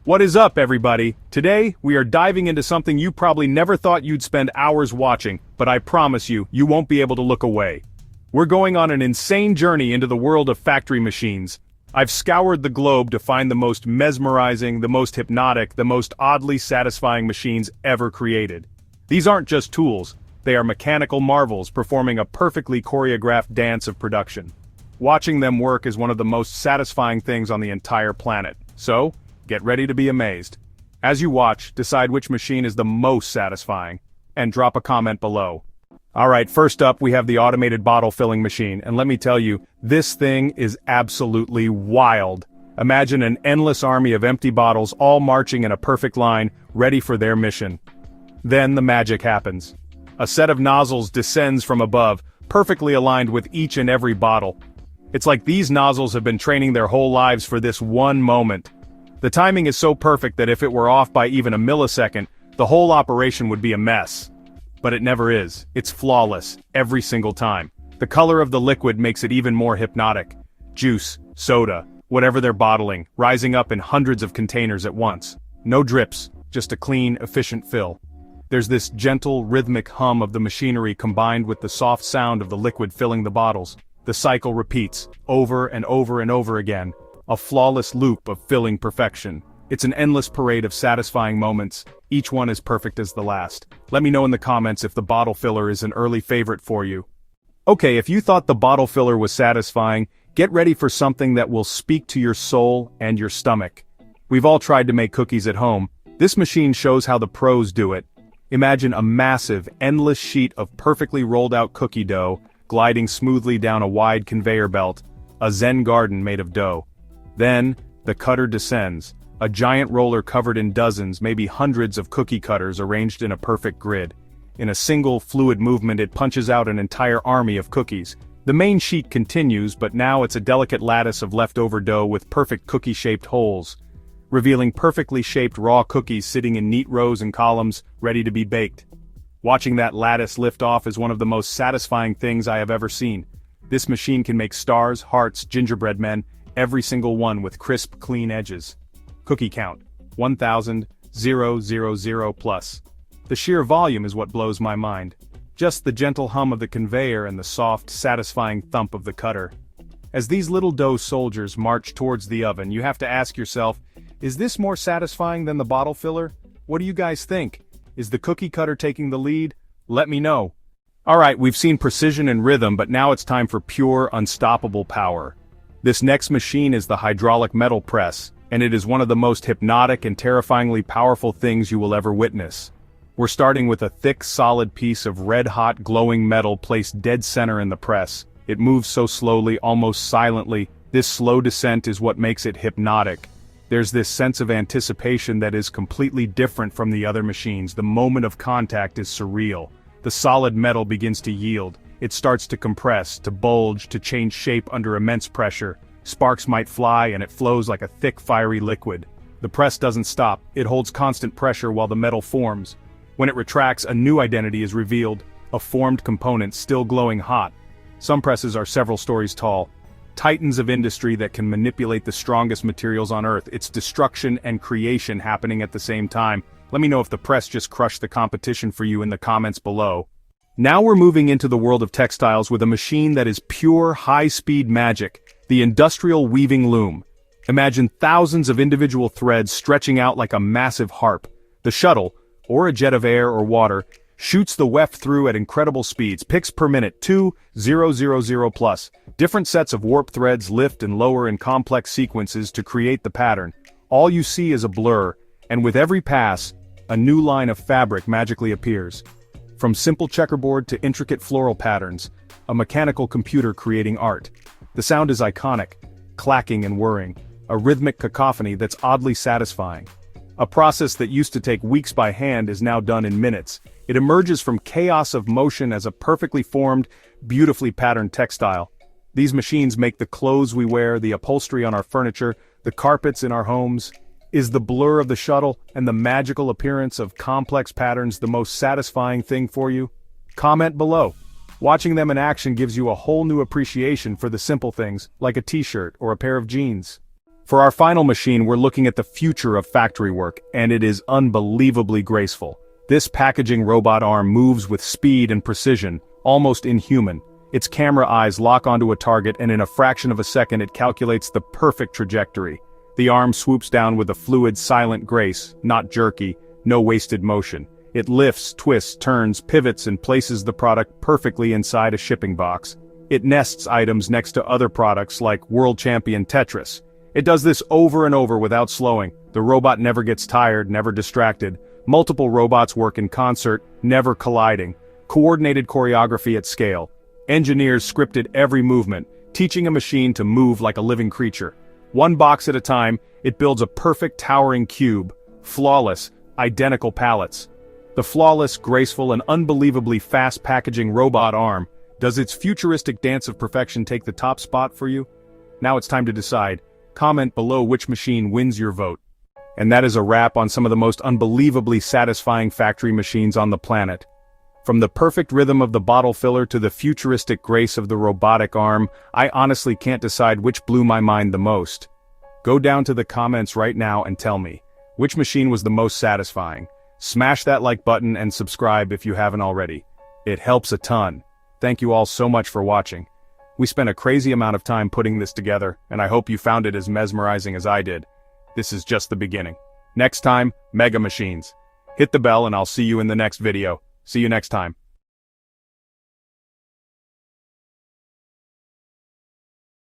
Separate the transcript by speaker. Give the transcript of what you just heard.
Speaker 1: What is up, everybody? Today, we are diving into something you probably never thought you'd spend hours watching, but I promise you, you won't be able to look away. We're going on an insane journey into the world of factory machines. I've scoured the globe to find the most mesmerizing, the most hypnotic, the most oddly satisfying machines ever created. These aren't just tools, they are mechanical marvels performing a perfectly choreographed dance of production. Watching them work is one of the most satisfying things on the entire planet. So, get ready to be amazed. As you watch, decide which machine is the most satisfying, and drop a comment below. Alright, first up we have the automated bottle filling machine, and let me tell you, this thing is absolutely wild. Imagine an endless army of empty bottles all marching in a perfect line, ready for their mission. Then the magic happens. A set of nozzles descends from above, perfectly aligned with each and every bottle. It's like these nozzles have been training their whole lives for this one moment. The timing is so perfect that if it were off by even a millisecond, the whole operation would be a mess. But it never is. It's flawless, every single time. The color of the liquid makes it even more hypnotic. Juice, soda, whatever they're bottling, rising up in hundreds of containers at once. No drips, just a clean, efficient fill. There's this gentle, rhythmic hum of the machinery combined with the soft sound of the liquid filling the bottles. The cycle repeats, over and over and over again. A flawless loop of filling perfection. It's an endless parade of satisfying moments, each one as perfect as the last. Let me know in the comments if the bottle filler is an early favorite for you. Okay, if you thought the bottle filler was satisfying, get ready for something that will speak to your soul and your stomach. We've all tried to make cookies at home. This machine shows how the pros do it. Imagine a massive, endless sheet of perfectly rolled out cookie dough, gliding smoothly down a wide conveyor belt, a Zen garden made of dough. Then, the cutter descends, a giant roller covered in dozens, maybe hundreds of cookie cutters arranged in a perfect grid. In a single, fluid movement it punches out an entire army of cookies. The main sheet continues, but now it's a delicate lattice of leftover dough with perfect cookie-shaped holes, revealing perfectly shaped raw cookies sitting in neat rows and columns, ready to be baked. Watching that lattice lift off is one of the most satisfying things I have ever seen. This machine can make stars, hearts, gingerbread men, every single one with crisp, clean edges. Cookie count, 1,000 plus. The sheer volume is what blows my mind. Just the gentle hum of the conveyor and the soft, satisfying thump of the cutter. As these little dough soldiers march towards the oven, you have to ask yourself, is this more satisfying than the bottle filler? What do you guys think? Is the cookie cutter taking the lead? Let me know. Alright, we've seen precision and rhythm, but now it's time for pure, unstoppable power. This next machine is the hydraulic metal press, and it is one of the most hypnotic and terrifyingly powerful things you will ever witness. We're starting with a thick, solid piece of red-hot, glowing metal placed dead center in the press. It moves so slowly, almost silently. This slow descent is what makes it hypnotic. There's this sense of anticipation that is completely different from the other machines. The moment of contact is surreal. The solid metal begins to yield. It starts to compress, to bulge, to change shape under immense pressure. Sparks might fly and it flows like a thick, fiery liquid. The press doesn't stop, it holds constant pressure while the metal forms. When it retracts, a new identity is revealed, a formed component still glowing hot. Some presses are several stories tall. Titans of industry that can manipulate the strongest materials on Earth. It's destruction and creation happening at the same time. Let me know if the press just crushed the competition for you in the comments below. Now we're moving into the world of textiles with a machine that is pure, high-speed magic, the industrial weaving loom. Imagine thousands of individual threads stretching out like a massive harp. The shuttle, or a jet of air or water, shoots the weft through at incredible speeds, picks per minute 2,000 plus. Different sets of warp threads lift and lower in complex sequences to create the pattern. All you see is a blur, and with every pass, a new line of fabric magically appears. From simple checkerboard to intricate floral patterns, a mechanical computer creating art. The sound is iconic, clacking and whirring, a rhythmic cacophony that's oddly satisfying. A process that used to take weeks by hand is now done in minutes. It emerges from chaos of motion as a perfectly formed, beautifully patterned textile. These machines make the clothes we wear, the upholstery on our furniture, the carpets in our homes. Is the blur of the shuttle and the magical appearance of complex patterns the most satisfying thing for you? Comment below. Watching them in action gives you a whole new appreciation for the simple things, like a t-shirt or a pair of jeans. For our final machine, we're looking at the future of factory work, and it is unbelievably graceful. This packaging robot arm moves with speed and precision, almost inhuman. Its camera eyes lock onto a target, and in a fraction of a second it calculates the perfect trajectory. The arm swoops down with a fluid, silent grace, not jerky, no wasted motion. It lifts, twists, turns, pivots, and places the product perfectly inside a shipping box. It nests items next to other products like world champion Tetris. It does this over and over without slowing. The robot never gets tired, never distracted. Multiple robots work in concert, never colliding. Coordinated choreography at scale. Engineers scripted every movement, teaching a machine to move like a living creature. One box at a time, it builds a perfect towering cube. Flawless, identical pallets. The flawless, graceful, and unbelievably fast packaging robot arm. Does its futuristic dance of perfection take the top spot for you? Now it's time to decide. Comment below which machine wins your vote. And that is a wrap on some of the most unbelievably satisfying factory machines on the planet. From the perfect rhythm of the bottle filler to the futuristic grace of the robotic arm, I honestly can't decide which blew my mind the most. Go down to the comments right now and tell me, which machine was the most satisfying? Smash that like button and subscribe if you haven't already. It helps a ton. Thank you all so much for watching. We spent a crazy amount of time putting this together, and I hope you found it as mesmerizing as I did. This is just the beginning. Next time, Mega Machines. Hit the bell and I'll see you in the next video. See you next time.